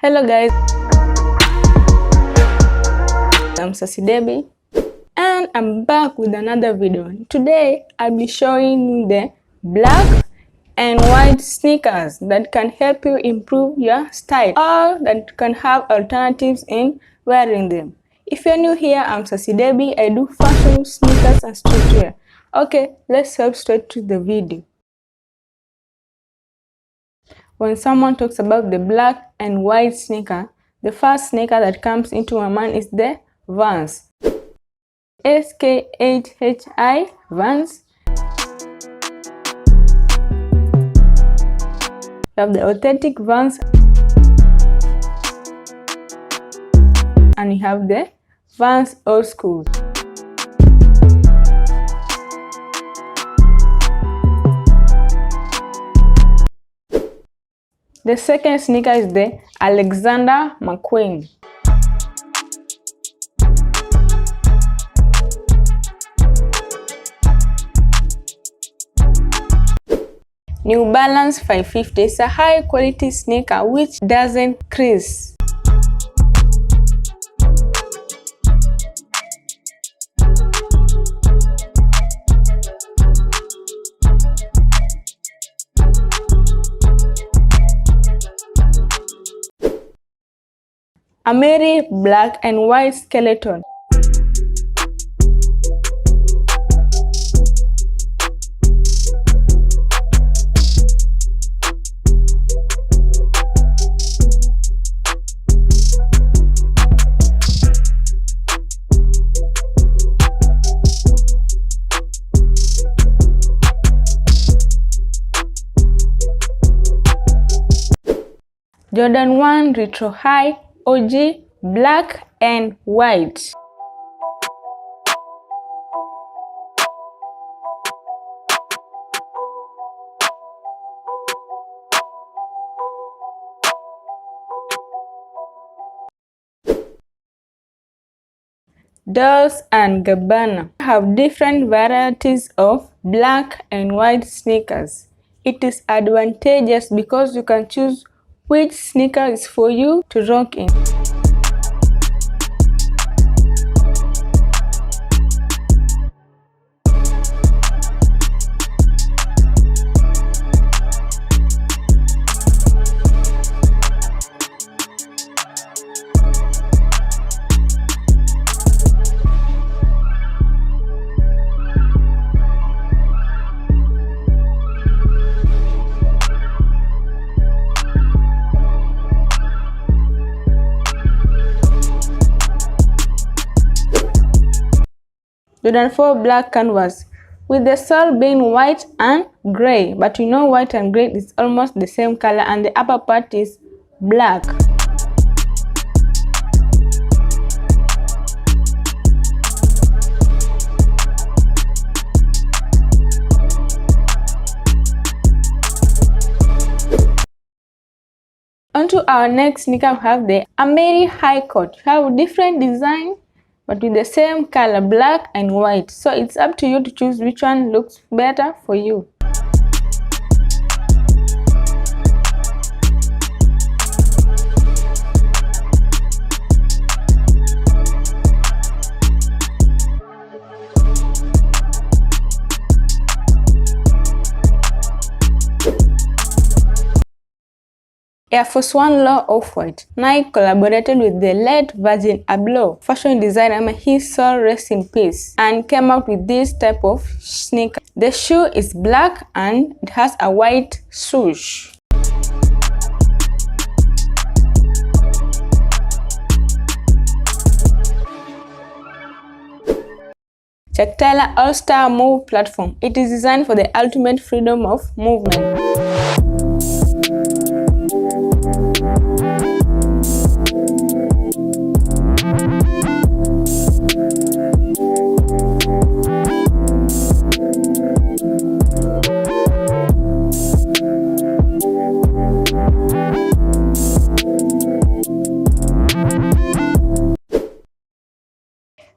Hello guys, I'm Sassy Debbie and I'm back with another video. Today I'll be showing you the black and white sneakers that can help you improve your style or that can have alternatives in wearing them. If you're new here, I'm Sassy Debbie. I do fashion, sneakers and streetwear. Okay, let's hop straight to the video. When someone talks about the black and white sneaker, the first sneaker that comes into my mind is the Vans. SKHHI Vans. You have the authentic Vans and you have the Vans old school. The second sneaker is the Alexander McQueen. New Balance 550 is a high quality sneaker which doesn't crease. Ameri black and white skeleton. Jordan 1 Retro High OG black and white. Dolce & Gabbana have different varieties of black and white sneakers. It is advantageous because you can choose which sneaker is for you to rock in. Jordan 4 black canvas, with the sole being white and gray, but you know white and gray is almost the same color and the upper part is black. Onto our next sneaker, we have the Ameri High Coat. You have different design but with the same color, black and white. So it's up to you to choose which one looks better for you. Air Force 1 Low Off-White. Nike collaborated with the late Virgil Abloh fashion designer, his soul rest in peace, and came out with this type of sneaker. The shoe is black and it has a white swoosh. Chuck Taylor All-Star Move platform. It is designed for the ultimate freedom of movement.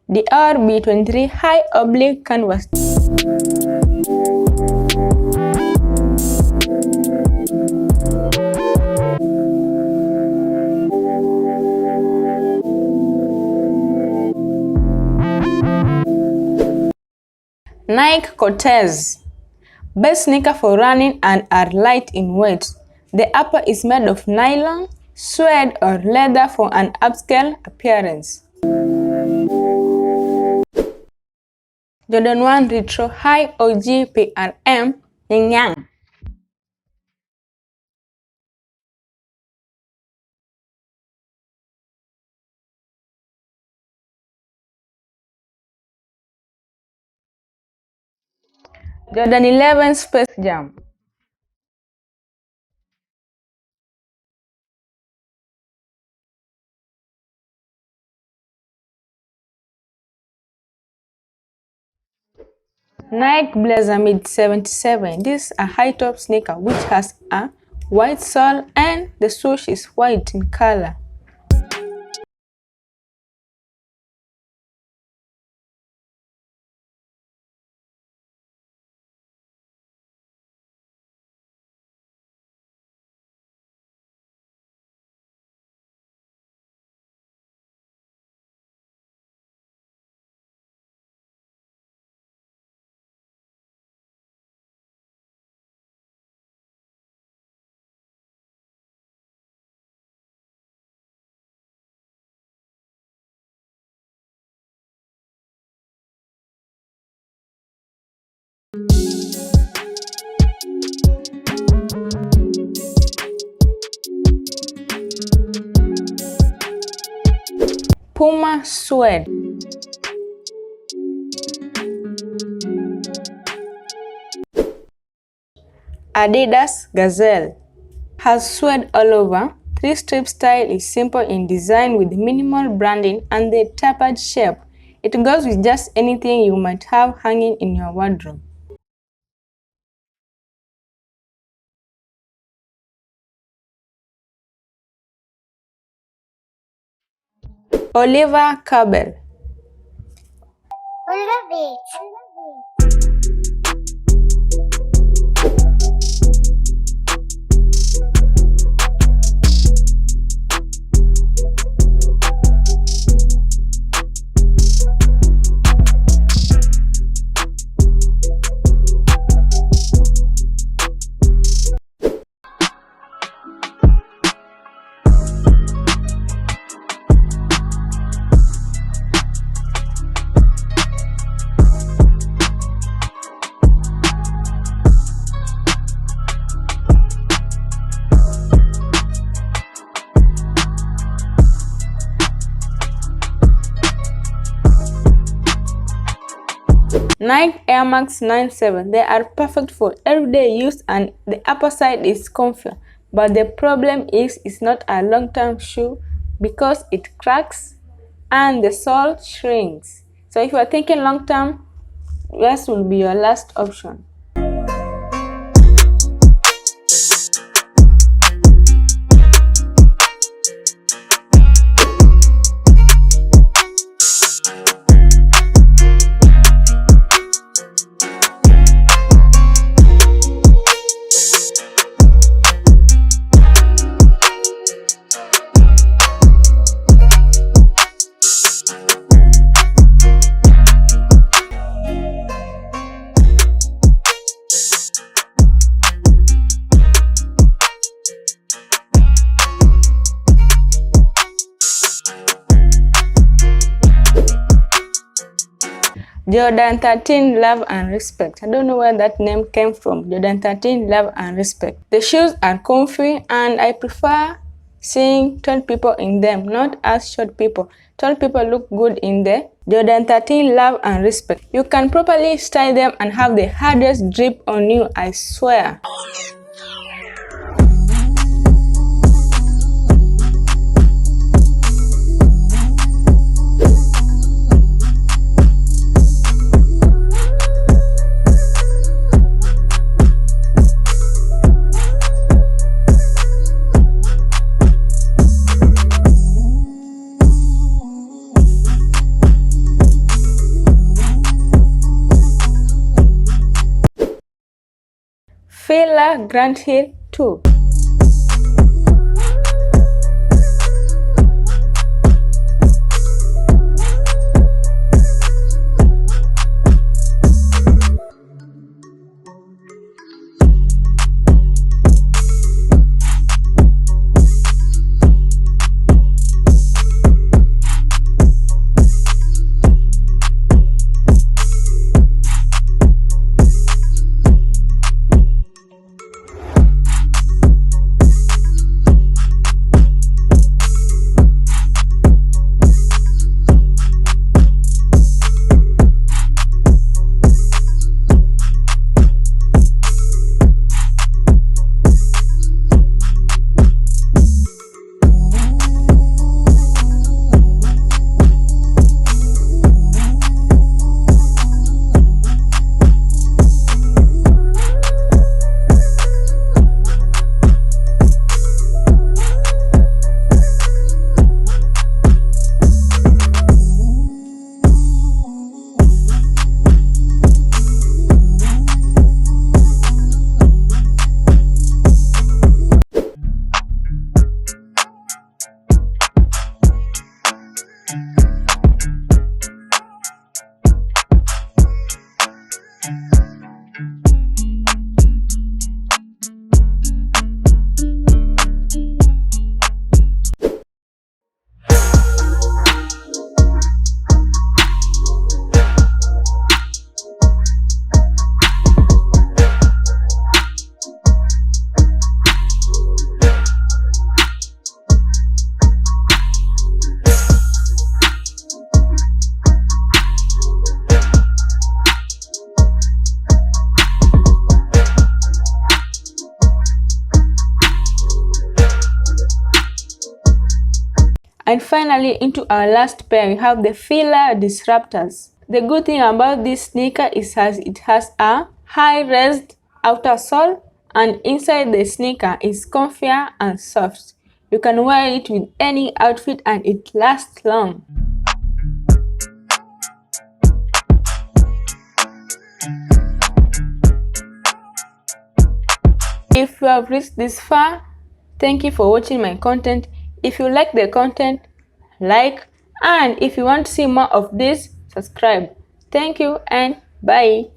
The RB23 high oblique canvas. Nike Cortez. Best sneaker for running and are light in weight. The upper is made of nylon, suede or leather for an upscale appearance. Jordan 1 Retro High OG PRM Yang Yang. Jordan 11 Space Jam. Nike Blazer Mid 77. This is a high top sneaker which has a white sole and the swoosh is white in color. Puma Suede. Adidas Gazelle. Has suede all over. 3-strip style is simple in design with minimal branding and the tapered shape. It goes with just anything you might have hanging in your wardrobe. Oliver Cabell. I love it. Nike Air Max 97. They are perfect for everyday use and the upper side is comfy. But the problem is it's not a long-term shoe because it cracks and the sole shrinks. So if you are thinking long-term, this will be your last option. Jordan 13 Love and Respect. I don't know where that name came from. Jordan 13 Love and Respect. The shoes are comfy and I prefer seeing tall people in them, not as short people. Tall people look good in the Jordan 13 Love and Respect. You can properly style them and have the hardest drip on you, I swear. FILA Grand Hill 2. And finally, into our last pair, we have the FILA Disruptors. The good thing about this sneaker is it has a high-raised outer sole, and inside the sneaker is comfier and soft. You can wear it with any outfit and it lasts long. If you have reached this far, thank you for watching my content. If you like the content, like, and if you want to see more of this, subscribe. Thank you and bye.